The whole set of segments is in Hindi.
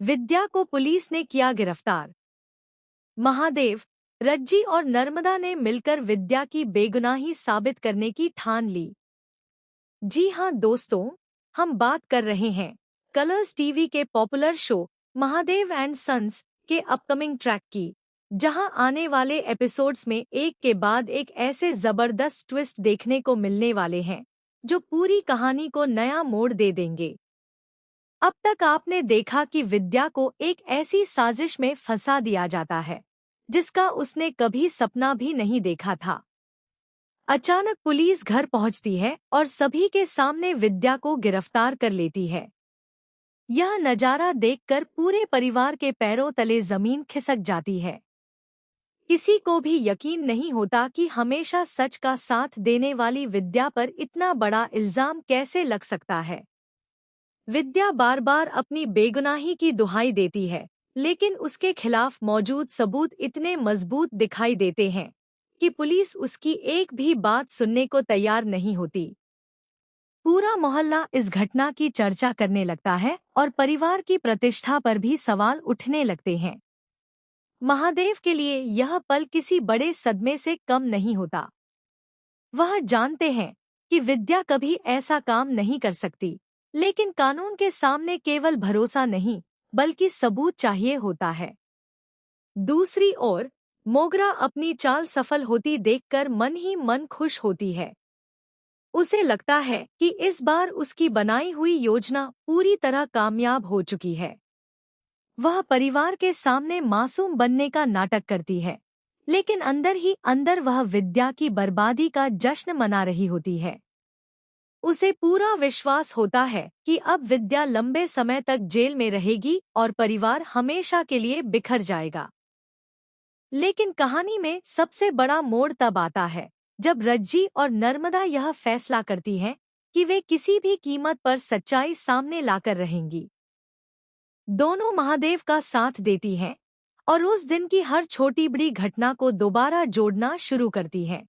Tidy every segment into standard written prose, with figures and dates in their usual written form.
विद्या को पुलिस ने किया गिरफ्तार। महादेव, रज्जी और नर्मदा ने मिलकर विद्या की बेगुनाही साबित करने की ठान ली। जी हां दोस्तों, हम बात कर रहे हैं कलर्स टीवी के popular show Mahadev and sons के अपकमिंग ट्रैक की, जहां आने वाले एपिसोड्स में एक के बाद एक ऐसे जबरदस्त ट्विस्ट देखने को मिलने वाले हैं जो पूरी कहानी को नया मोड़ दे देंगे। अब तक आपने देखा कि विद्या को एक ऐसी साजिश में फंसा दिया जाता है जिसका उसने कभी सपना भी नहीं देखा था। अचानक पुलिस घर पहुंचती है और सभी के सामने विद्या को गिरफ्तार कर लेती है। यह नजारा देखकर पूरे परिवार के पैरों तले जमीन खिसक जाती है। किसी को भी यकीन नहीं होता कि हमेशा सच का साथ देने वाली विद्या पर इतना बड़ा इल्जाम कैसे लग सकता है। विद्या बार बार अपनी बेगुनाही की दुहाई देती है, लेकिन उसके खिलाफ मौजूद सबूत इतने मजबूत दिखाई देते हैं कि पुलिस उसकी एक भी बात सुनने को तैयार नहीं होती। पूरा मोहल्ला इस घटना की चर्चा करने लगता है और परिवार की प्रतिष्ठा पर भी सवाल उठने लगते हैं। महादेव के लिए यह पल किसी बड़े सदमे से कम नहीं होता। वह जानते हैं कि विद्या कभी ऐसा काम नहीं कर सकती, लेकिन कानून के सामने केवल भरोसा नहीं बल्कि सबूत चाहिए होता है। दूसरी ओर मोगरा अपनी चाल सफल होती देखकर मन ही मन खुश होती है। उसे लगता है कि इस बार उसकी बनाई हुई योजना पूरी तरह कामयाब हो चुकी है। वह परिवार के सामने मासूम बनने का नाटक करती है, लेकिन अंदर ही अंदर वह विद्या की बर्बादी का जश्न मना रही होती है। उसे पूरा विश्वास होता है कि अब विद्या लंबे समय तक जेल में रहेगी और परिवार हमेशा के लिए बिखर जाएगा। लेकिन कहानी में सबसे बड़ा मोड़ तब आता है जब रज्जी और नर्मदा यह फैसला करती हैं कि वे किसी भी कीमत पर सच्चाई सामने लाकर रहेंगी। दोनों महादेव का साथ देती हैं और उस दिन की हर छोटी बड़ी घटना को दोबारा जोड़ना शुरू करती हैं।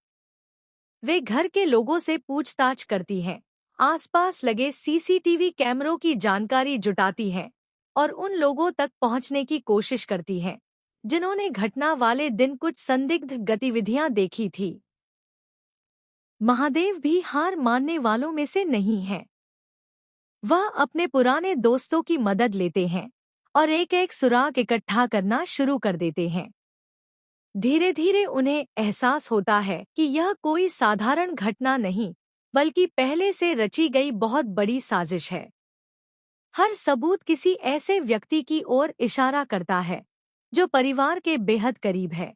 वे घर के लोगों से पूछताछ करती हैं, आसपास लगे सीसीटीवी कैमरों की जानकारी जुटाती हैं और उन लोगों तक पहुंचने की कोशिश करती हैं जिन्होंने घटना वाले दिन कुछ संदिग्ध गतिविधियां देखी थी। महादेव भी हार मानने वालों में से नहीं है। वह अपने पुराने दोस्तों की मदद लेते हैं और एक एक सुराग इकट्ठा करना शुरू कर देते हैं। धीरे धीरे उन्हें एहसास होता है कि यह कोई साधारण घटना नहीं बल्कि पहले से रची गई बहुत बड़ी साजिश है। हर सबूत किसी ऐसे व्यक्ति की ओर इशारा करता है जो परिवार के बेहद करीब है।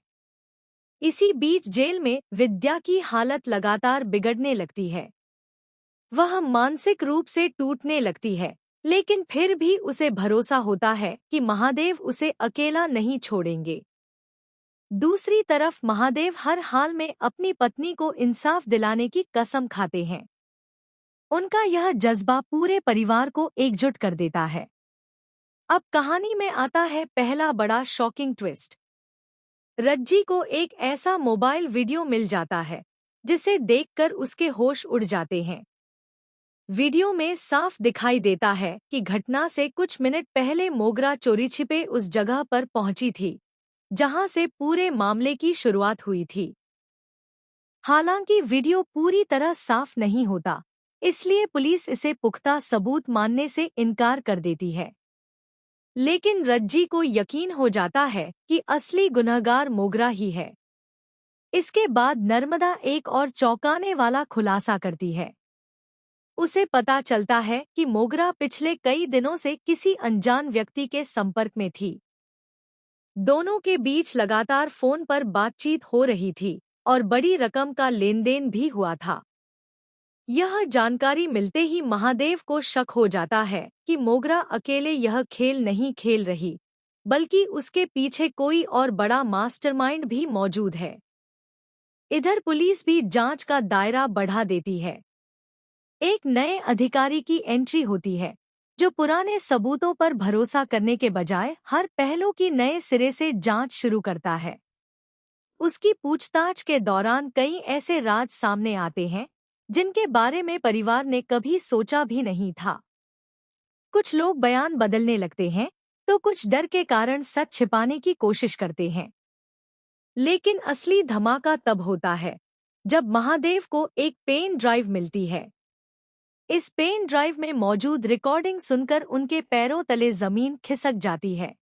इसी बीच जेल में विद्या की हालत लगातार बिगड़ने लगती है। वह मानसिक रूप से टूटने लगती है, लेकिन फिर भी उसे भरोसा होता है कि महादेव उसे अकेला नहीं छोड़ेंगे। दूसरी तरफ महादेव हर हाल में अपनी पत्नी को इंसाफ दिलाने की कसम खाते हैं। उनका यह जज्बा पूरे परिवार को एकजुट कर देता है। अब कहानी में आता है पहला बड़ा शॉकिंग ट्विस्ट। रज्जी को एक ऐसा मोबाइल वीडियो मिल जाता है जिसे देखकर उसके होश उड़ जाते हैं। वीडियो में साफ दिखाई देता है कि घटना से कुछ मिनट पहले मोगरा चोरी छिपे उस जगह पर पहुंची थी जहां से पूरे मामले की शुरुआत हुई थी। हालांकि वीडियो पूरी तरह साफ नहीं होता, इसलिए पुलिस इसे पुख्ता सबूत मानने से इनकार कर देती है। लेकिन रज्जी को यकीन हो जाता है कि असली गुनहगार मोगरा ही है। इसके बाद नर्मदा एक और चौंकाने वाला खुलासा करती है। उसे पता चलता है कि मोगरा पिछले कई दिनों से किसी अनजान व्यक्ति के संपर्क में थी। दोनों के बीच लगातार फोन पर बातचीत हो रही थी और बड़ी रकम का लेनदेन भी हुआ था। यह जानकारी मिलते ही महादेव को शक हो जाता है कि मोगरा अकेले यह खेल नहीं खेल रही, बल्कि उसके पीछे कोई और बड़ा मास्टरमाइंड भी मौजूद है। इधर पुलिस भी जांच का दायरा बढ़ा देती है। एक नए अधिकारी की एंट्री होती है जो पुराने सबूतों पर भरोसा करने के बजाय हर पहलू की नए सिरे से जांच शुरू करता है। उसकी पूछताछ के दौरान कई ऐसे राज सामने आते हैं जिनके बारे में परिवार ने कभी सोचा भी नहीं था। कुछ लोग बयान बदलने लगते हैं, तो कुछ डर के कारण सच छिपाने की कोशिश करते हैं। लेकिन असली धमाका तब होता है जब महादेव को एक पेन ड्राइव मिलती है। इस पेन ड्राइव में मौजूद रिकॉर्डिंग सुनकर उनके पैरों तले जमीन खिसक जाती है।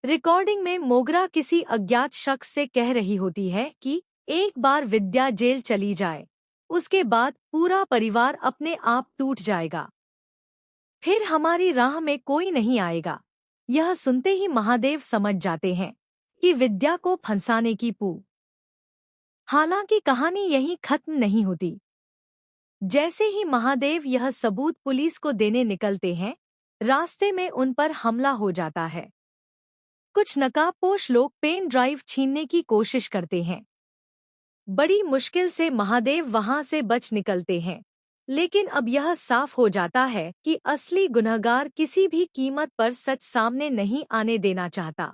रिकॉर्डिंग में मोगरा किसी अज्ञात शख्स से कह रही होती है कि एक बार विद्या जेल चली जाए, उसके बाद पूरा परिवार अपने आप टूट जाएगा, फिर हमारी राह में कोई नहीं आएगा। यह सुनते ही महादेव समझ जाते हैं कि विद्या को फंसाने की पू। हालांकि कहानी यहीं खत्म नहीं होती। जैसे ही महादेव यह सबूत पुलिस को देने निकलते हैं, रास्ते में उन पर हमला हो जाता है। कुछ नकाबपोश लोग पेन ड्राइव छीनने की कोशिश करते हैं। बड़ी मुश्किल से महादेव वहां से बच निकलते हैं, लेकिन अब यह साफ हो जाता है कि असली गुनहगार किसी भी कीमत पर सच सामने नहीं आने देना चाहता।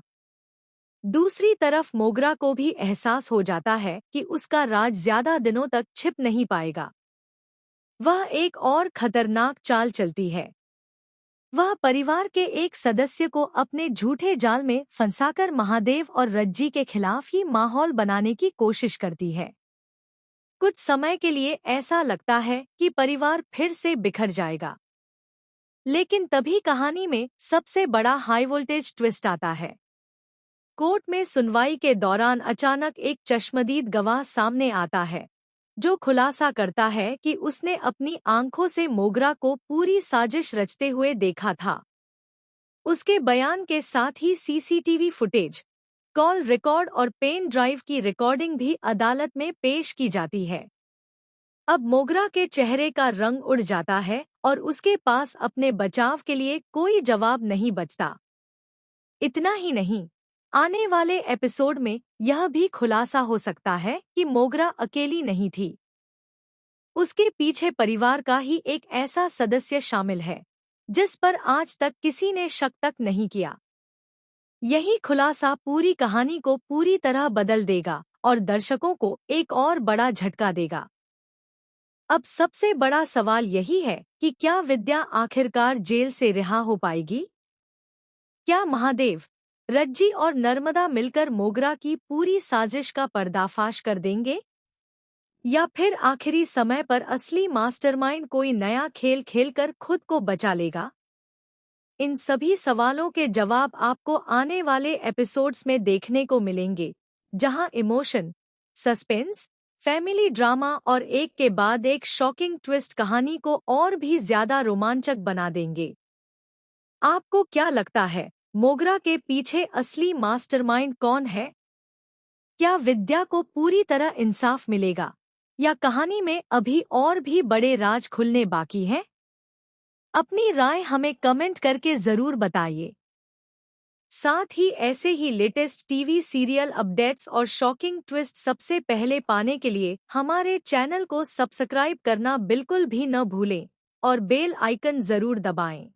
दूसरी तरफ मोगरा को भी एहसास हो जाता है कि उसका राज ज्यादा दिनों तक छिप नहीं पाएगा। वह एक और खतरनाक चाल चलती है। वह परिवार के एक सदस्य को अपने झूठे जाल में फंसाकर महादेव और रज्जी के खिलाफ ही माहौल बनाने की कोशिश करती है। कुछ समय के लिए ऐसा लगता है कि परिवार फिर से बिखर जाएगा, लेकिन तभी कहानी में सबसे बड़ा हाई वोल्टेज ट्विस्ट आता है। कोर्ट में सुनवाई के दौरान अचानक एक चश्मदीद गवाह सामने आता है, जो खुलासा करता है कि उसने अपनी आंखों से मोगरा को पूरी साजिश रचते हुए देखा था। उसके बयान के साथ ही सीसीटीवी फुटेज, कॉल रिकॉर्ड और पेन ड्राइव की रिकॉर्डिंग भी अदालत में पेश की जाती है। अब मोगरा के चेहरे का रंग उड़ जाता है और उसके पास अपने बचाव के लिए कोई जवाब नहीं बचता। इतना ही नहीं, आने वाले एपिसोड में यह भी खुलासा हो सकता है कि मोगरा अकेली नहीं थी। उसके पीछे परिवार का ही एक ऐसा सदस्य शामिल है जिस पर आज तक किसी ने शक तक नहीं किया। यही खुलासा पूरी कहानी को पूरी तरह बदल देगा और दर्शकों को एक और बड़ा झटका देगा। अब सबसे बड़ा सवाल यही है कि क्या विद्या आखिरकार जेल से रिहा हो पाएगी? क्या महादेव, रज्जी और नर्मदा मिलकर मोगरा की पूरी साजिश का पर्दाफाश कर देंगे? या फिर आखिरी समय पर असली मास्टरमाइंड कोई नया खेल खेलकर खुद को बचा लेगा? इन सभी सवालों के जवाब आपको आने वाले एपिसोड्स में देखने को मिलेंगे, जहां इमोशन, सस्पेंस, फैमिली ड्रामा और एक के बाद एक शॉकिंग ट्विस्ट कहानी को और भी ज्यादा रोमांचक बना देंगे। आपको क्या लगता है, मोगरा के पीछे असली मास्टरमाइंड कौन है? क्या विद्या को पूरी तरह इंसाफ मिलेगा या कहानी में अभी और भी बड़े राज खुलने बाकी हैं? अपनी राय हमें कमेंट करके जरूर बताइए। साथ ही ऐसे ही लेटेस्ट टीवी सीरियल अपडेट्स और शॉकिंग ट्विस्ट सबसे पहले पाने के लिए हमारे चैनल को सब्सक्राइब करना बिल्कुल भी न भूलें और बेल आइकन जरूर दबाएं।